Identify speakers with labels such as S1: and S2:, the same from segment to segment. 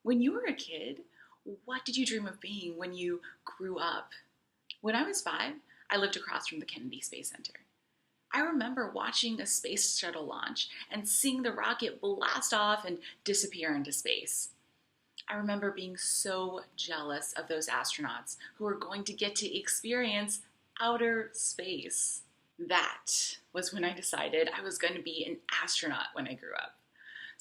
S1: When you were a kid, what did you dream of being when you grew up? When I was 5, I lived across from the Kennedy Space Center. I remember watching a space shuttle launch and seeing the rocket blast off and disappear into space. I remember being so jealous of those astronauts who were going to get to experience outer space. That was when I decided I was going to be an astronaut when I grew up.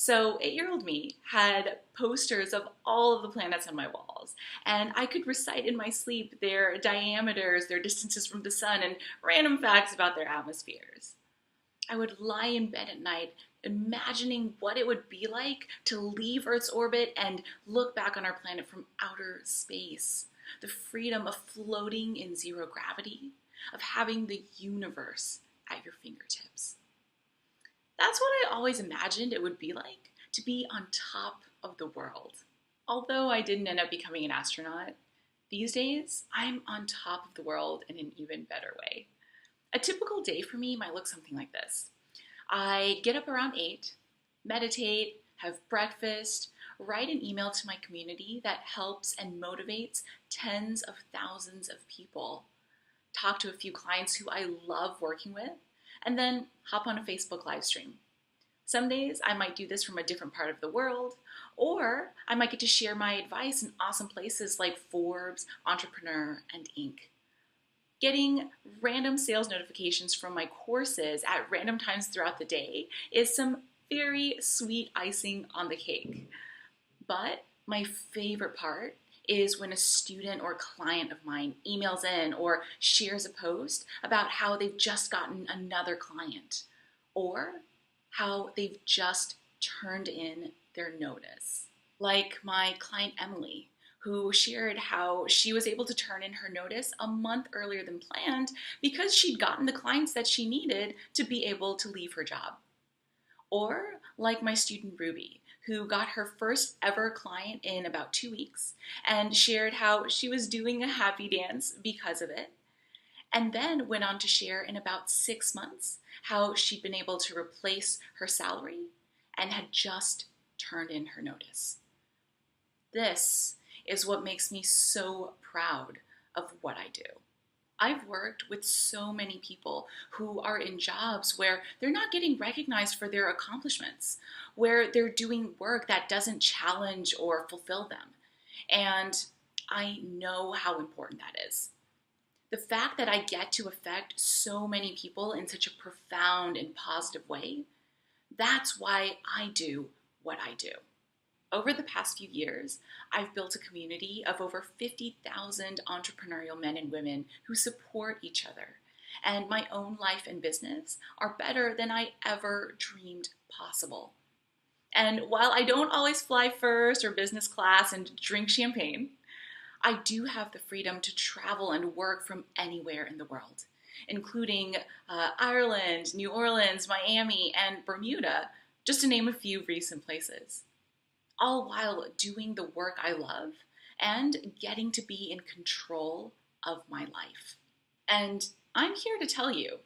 S1: So 8-year-old me had posters of all of the planets on my walls, and I could recite in my sleep their diameters, their distances from the sun, and random facts about their atmospheres. I would lie in bed at night imagining what it would be like to leave Earth's orbit and look back on our planet from outer space. The freedom of floating in zero gravity, of having the universe at your fingertips. That's what I always imagined it would be like to be on top of the world. Although I didn't end up becoming an astronaut, these days I'm on top of the world in an even better way. A typical day for me might look something like this. I get up around 8, meditate, have breakfast, write an email to my community that helps and motivates tens of thousands of people, talk to a few clients who I love working with, and then hop on a Facebook live stream. Some days I might do this from a different part of the world, or I might get to share my advice in awesome places like Forbes, Entrepreneur, and Inc. Getting random sales notifications from my courses at random times throughout the day is some very sweet icing on the cake. But my favorite part is when a student or client of mine emails in or shares a post about how they've just gotten another client or how they've just turned in their notice. Like my client Emily, who shared how she was able to turn in her notice a month earlier than planned because she'd gotten the clients that she needed to be able to leave her job. Or like my student Ruby, who got her first ever client in about 2 weeks and shared how she was doing a happy dance because of it, and then went on to share in about 6 months how she'd been able to replace her salary and had just turned in her notice. This is what makes me so proud of what I do. I've worked with so many people who are in jobs where they're not getting recognized for their accomplishments, where they're doing work that doesn't challenge or fulfill them. And I know how important that is. The fact that I get to affect so many people in such a profound and positive way, that's why I do what I do. Over the past few years, I've built a community of over 50,000 entrepreneurial men and women who support each other, and my own life and business are better than I ever dreamed possible. And while I don't always fly first or business class and drink champagne, I do have the freedom to travel and work from anywhere in the world, including Ireland, New Orleans, Miami, and Bermuda, just to name a few recent places. All while doing the work I love and getting to be in control of my life. And I'm here to tell you,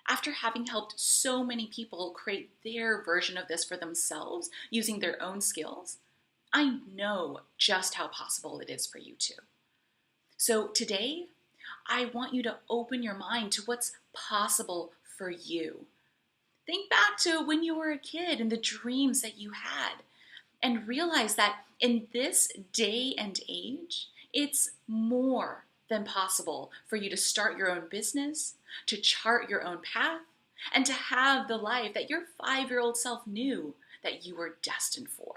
S1: after having helped so many people create their version of this for themselves using their own skills, I know just how possible it is for you too. So today, I want you to open your mind to what's possible for you. Think back to when you were a kid and the dreams that you had. And realize that in this day and age, it's more than possible for you to start your own business, to chart your own path, and to have the life that your 5-year-old self knew that you were destined for.